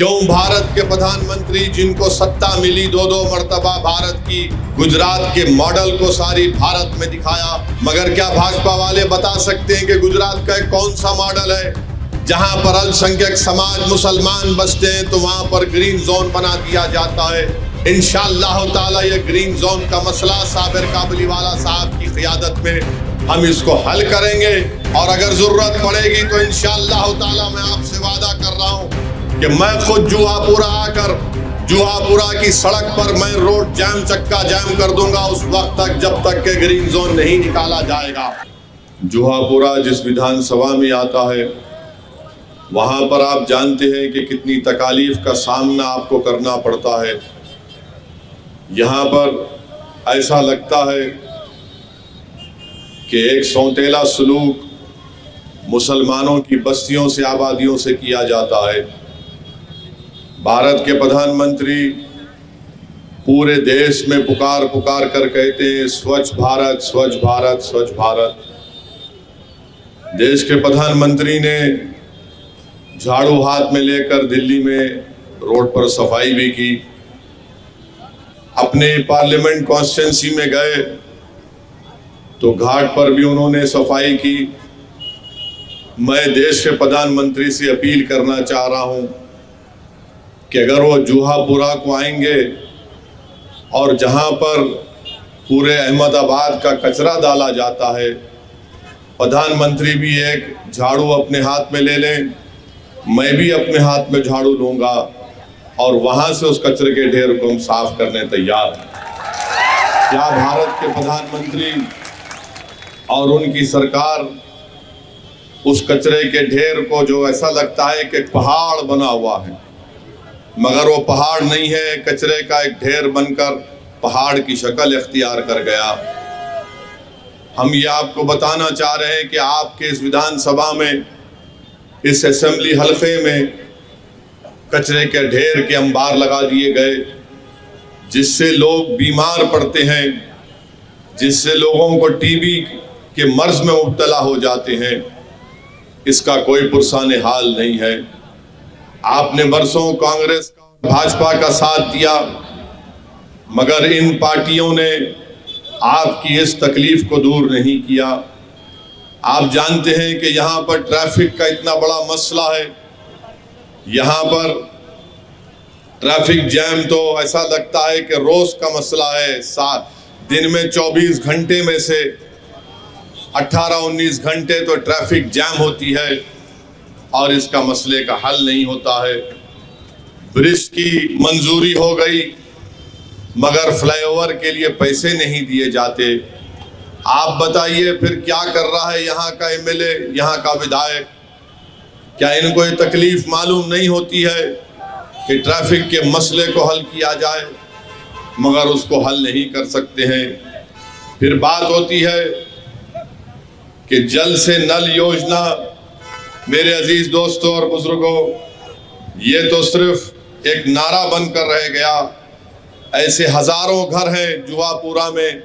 क्यों भारत के प्रधानमंत्री जिनको सत्ता मिली दो दो मर्तबा भारत की, गुजरात के मॉडल को सारी भारत में दिखाया, मगर क्या भाजपा वाले बता सकते हैं कि गुजरात का कौन सा मॉडल है जहां पर अल्पसंख्यक समाज मुसलमान बसते हैं तो वहां पर ग्रीन जोन बना दिया जाता है। इंशाअल्लाह ताला ये ग्रीन जोन का मसला साबिर काबुलीवाला साहब की क़ियादत में हम इसको हल करेंगे और अगर जरूरत पड़ेगी तो इंशाअल्लाह ताला मैं आपसे वादा कर रहा हूँ कि मैं खुद जुहापुरा आकर जुहापुरा की सड़क पर मैं रोड जैम चक्का जैम कर दूंगा उस वक्त तक जब तक के ग्रीन जोन नहीं निकाला जाएगा। जुहापुरा जिस विधानसभा में आता है वहां पर आप जानते हैं कि कितनी तकालीफ का सामना आपको करना पड़ता है। यहाँ पर ऐसा लगता है कि एक सौतेला सलूक मुसलमानों की बस्तियों से आबादियों से किया जाता है। भारत के प्रधानमंत्री पूरे देश में पुकार पुकार कर कहते हैं स्वच्छ भारत स्वच्छ भारत स्वच्छ भारत। देश के प्रधानमंत्री ने झाड़ू हाथ में लेकर दिल्ली में रोड पर सफाई भी की, अपने पार्लियामेंट कॉन्स्टिट्यूंसी में गए तो घाट पर भी उन्होंने सफाई की। मैं देश के प्रधानमंत्री से अपील करना चाह रहा हूं कि अगर वो जुहापुरा को आएंगे और जहां पर पूरे अहमदाबाद का कचरा डाला जाता है, प्रधानमंत्री भी एक झाड़ू अपने हाथ में ले लें, मैं भी अपने हाथ में झाड़ू लूंगा और वहां से उस कचरे के ढेर को हम साफ करने तैयार हैं। क्या भारत के प्रधानमंत्री और उनकी सरकार उस कचरे के ढेर को, जो ऐसा लगता है कि पहाड़ बना हुआ है मगर वो पहाड़ नहीं है, कचरे का एक ढेर बनकर पहाड़ की शक्ल इख्तियार कर गया। हम ये आपको बताना चाह रहे हैं कि आपके इस विधानसभा में, इस असेंबली हल्के में कचरे के ढेर के अंबार लगा दिए गए जिससे लोग बीमार पड़ते हैं, जिससे लोगों को टीबी के मर्ज में मुब्तला हो जाते हैं। इसका कोई पुरसाने हाल नहीं है। आपने बरसों कांग्रेस का भाजपा का साथ दिया मगर इन पार्टियों ने आपकी इस तकलीफ को दूर नहीं किया। आप जानते हैं कि यहाँ पर ट्रैफिक का इतना बड़ा मसला है, यहाँ पर ट्रैफिक जैम तो ऐसा लगता है कि रोज का मसला है। दिन में 24 घंटे में से 18-19 घंटे तो ट्रैफिक जैम होती है और इसका मसले का हल नहीं होता है। ब्रिज की मंजूरी हो गई मगर फ्लाईओवर के लिए पैसे नहीं दिए जाते। आप बताइए फिर क्या कर रहा है यहाँ का एमएलए, यहाँ का विधायक? क्या इनको ये तकलीफ मालूम नहीं होती है कि ट्रैफिक के मसले को हल किया जाए मगर उसको हल नहीं कर सकते हैं। फिर बात होती है कि जल से नल योजना। मेरे अजीज दोस्तों और बुजुर्गों, ये तो सिर्फ एक नारा बनकर रह गया। ऐसे हजारों घर हैं जुहापुरा में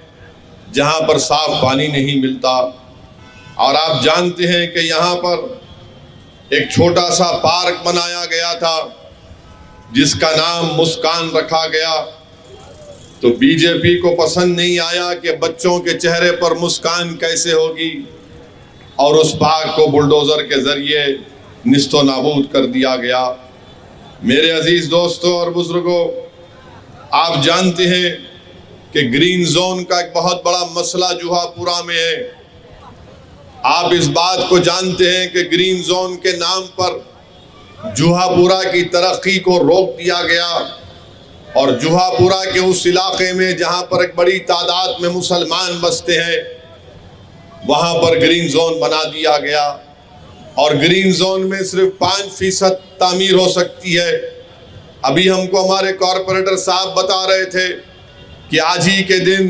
जहां पर साफ पानी नहीं मिलता। और आप जानते हैं कि यहाँ पर एक छोटा सा पार्क बनाया गया था जिसका नाम मुस्कान रखा गया, तो बीजेपी को पसंद नहीं आया कि बच्चों के चेहरे पर मुस्कान कैसे होगी और उस पार्क को बुलडोजर के जरिए निस्तो नाबूद कर दिया गया। मेरे अजीज दोस्तों और बुजुर्गों, आप जानते हैं कि ग्रीन जोन का एक बहुत बड़ा मसला जुहापुरा में है। आप इस बात को जानते हैं कि ग्रीन जोन के नाम पर जुहापुरा की तरक्की को रोक दिया गया और जुहापुरा के उस इलाके में जहां पर एक बड़ी तादाद में मुसलमान बसते हैं वहां पर ग्रीन जोन बना दिया गया और ग्रीन जोन में सिर्फ 5% तामीर हो सकती है। अभी हमको हमारे कॉरपोरेटर साहब बता रहे थे कि आज ही के दिन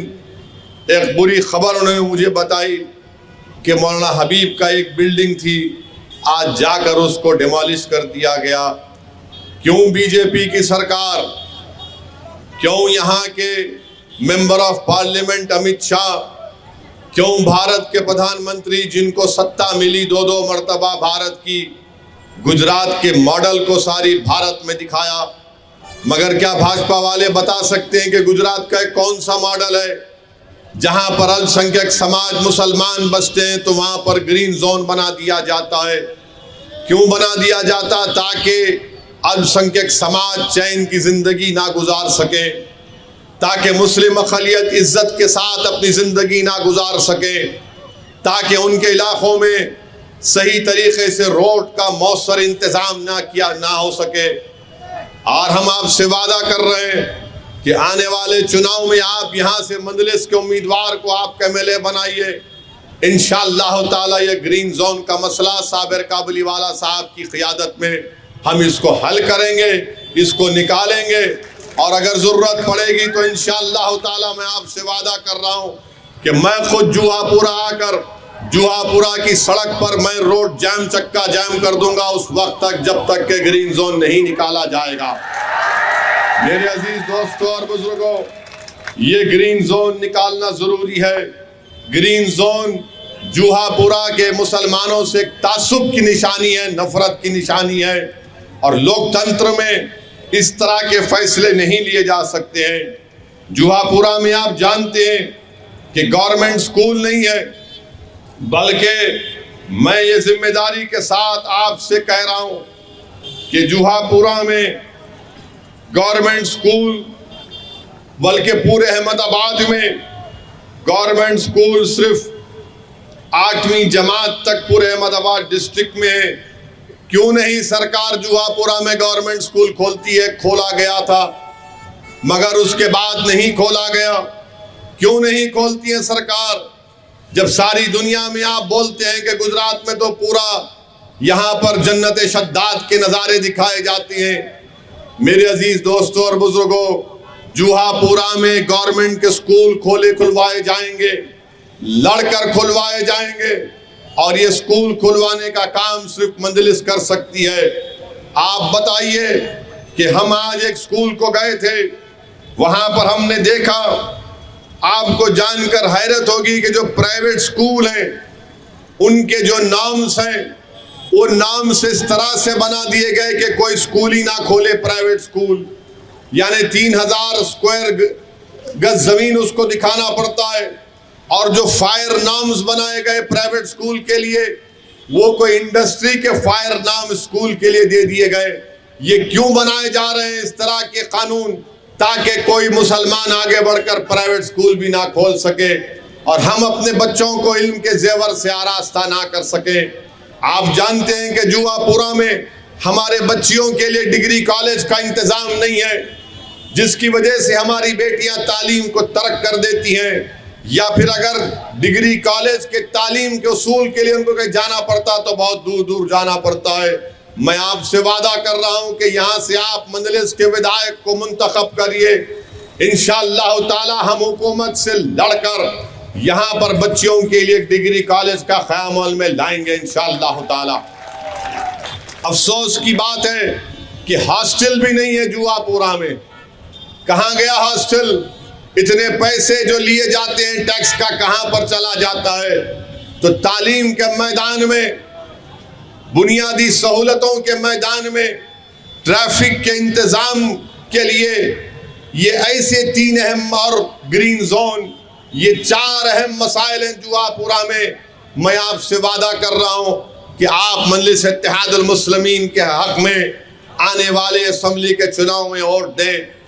एक बुरी खबर उन्होंने मुझे बताई कि मौलाना हबीब का एक बिल्डिंग थी, आज जाकर उसको डिमोलिश कर दिया गया। क्यों बीजेपी की सरकार, क्यों यहाँ के member of parliament Amit Shah, क्यों भारत के प्रधानमंत्री जिनको सत्ता मिली दो दो मर्तबा भारत की, गुजरात के मॉडल को सारी भारत में दिखाया। मगर क्या भाजपा वाले बता सकते हैं कि गुजरात का कौन सा मॉडल है जहां पर अल्पसंख्यक समाज मुसलमान बसते हैं तो वहां पर ग्रीन जोन बना दिया जाता है? क्यों बना दिया जाता? ताकि अल्पसंख्यक समाज चैन की जिंदगी ना गुजार सके, ताकि मुस्लिम अक़लियत इज्जत के साथ अपनी ज़िंदगी ना गुजार सके, ताकि उनके इलाक़ों में सही तरीक़े से रोड का मौसर इंतज़ाम ना हो सके। और हम आपसे वादा कर रहे हैं कि आने वाले चुनाव में आप यहाँ से मंदलिस के उम्मीदवार को आप MLA बनाइए। इंशाअल्लाह ताला ये ग्रीन जोन का मसला साबिर काबुलीवाला साहब की क़ियादत में हम इसको हल करेंगे, इसको निकालेंगे। और अगर ज़रूरत पड़ेगी तो इंशाअल्लाह ताला मैं आपसे वादा कर रहा हूँ कि मैं खुद जुहापुरा आकर जुहापुरा की सड़क पर मैं रोड जाम चक्का जाम कर दूंगा उस वक्त तक जब तक के ग्रीन जोन नहीं निकाला जाएगा। मेरे अजीज दोस्तों और बुजुर्गों, ये ग्रीन जोन निकालना ज़रूरी है। ग्रीन जोन जुहापुरा के मुसलमानों से तासुब की निशानी है, नफरत की निशानी है। और लोकतंत्र में इस तरह के फैसले नहीं लिए जा सकते हैं। जुहापुरा में आप जानते हैं कि गवर्नमेंट स्कूल नहीं है, बल्कि मैं ये जिम्मेदारी के साथ आपसे कह रहा हूं कि जुहापुरा में गवर्नमेंट स्कूल, बल्कि पूरे अहमदाबाद में गवर्नमेंट स्कूल सिर्फ 8वीं जमात तक पूरे अहमदाबाद डिस्ट्रिक्ट में है। क्यों नहीं सरकार जुहापुरा में गवर्नमेंट स्कूल खोलती है? खोला गया था मगर उसके बाद नहीं खोला गया। क्यों नहीं खोलती है सरकार? जब सारी दुनिया में आप बोलते हैं कि गुजरात में तो पूरा यहाँ पर जन्नत शद्दाद के नज़ारे दिखाए जाते हैं। मेरे अजीज दोस्तों और बुजुर्गों, जुहापुरा में गवर्नमेंट के स्कूल खुलवाए जाएंगे, लड़कर खुलवाए जाएंगे। और ये स्कूल खुलवाने का काम सिर्फ मंदलिस कर सकती है। आप बताइए कि हम आज एक स्कूल को गए थे, वहां पर हमने देखा, आपको जानकर हैरत होगी कि जो प्राइवेट स्कूल हैं उनके जो नाम्स हैं वो नाम्स इस तरह से बना दिए गए कि कोई स्कूल ही ना खोले। प्राइवेट स्कूल यानी 3000 स्क्वायर गज जमीन उसको दिखाना पड़ता है। और जो फायर नाम्स बनाए गए प्राइवेट स्कूल के लिए वो कोई इंडस्ट्री के फायर नाम स्कूल के लिए दे दिए गए। ये क्यों बनाए जा रहे हैं इस तरह के कानून? ताकि कोई मुसलमान आगे बढ़कर प्राइवेट स्कूल भी ना खोल सके और हम अपने बच्चों को इल्म के जेवर से आरास्ता ना कर सके। आप जानते हैं कि जुहापुरा में हमारे बच्चियों के लिए डिग्री कॉलेज का इंतज़ाम नहीं है, जिसकी वजह से हमारी बेटियां तालीम को तर्क कर देती हैं। या फिर अगर डिग्री कॉलेज के तालीम के उसूल के लिए उनको कहीं जाना पड़ता तो बहुत दूर दूर जाना पड़ता है। मैं आपसे वादा कर रहा हूं कि यहाँ से आप मंदलिस के विधायक को मुंतखब करिए। इंशाअल्लाह ताला हम हुकूमत से लड़कर यहाँ पर बच्चियों के लिए डिग्री कॉलेज का क़याम में लाएंगे इंशाअल्लाह ताला। अफसोस की बात है कि हॉस्टल भी नहीं है जुहापुरा में। कहाँ गया हॉस्टल? इतने पैसे जो लिए जाते हैं टैक्स का कहाँ पर चला जाता है? तो तालीम के मैदान में, बुनियादी सहूलतों के मैदान में, ट्रैफिक के इंतज़ाम के लिए ये ऐसे 3 अहम और ग्रीन जोन, ये 4 अहम मसाइल हैं जुहापुरा में। मैं आपसे वादा कर रहा हूँ कि आप मजलिस इत्तेहादुल मुस्लिमीन के हक़ में आने वाले असम्बली के चुनाव में वोट दें।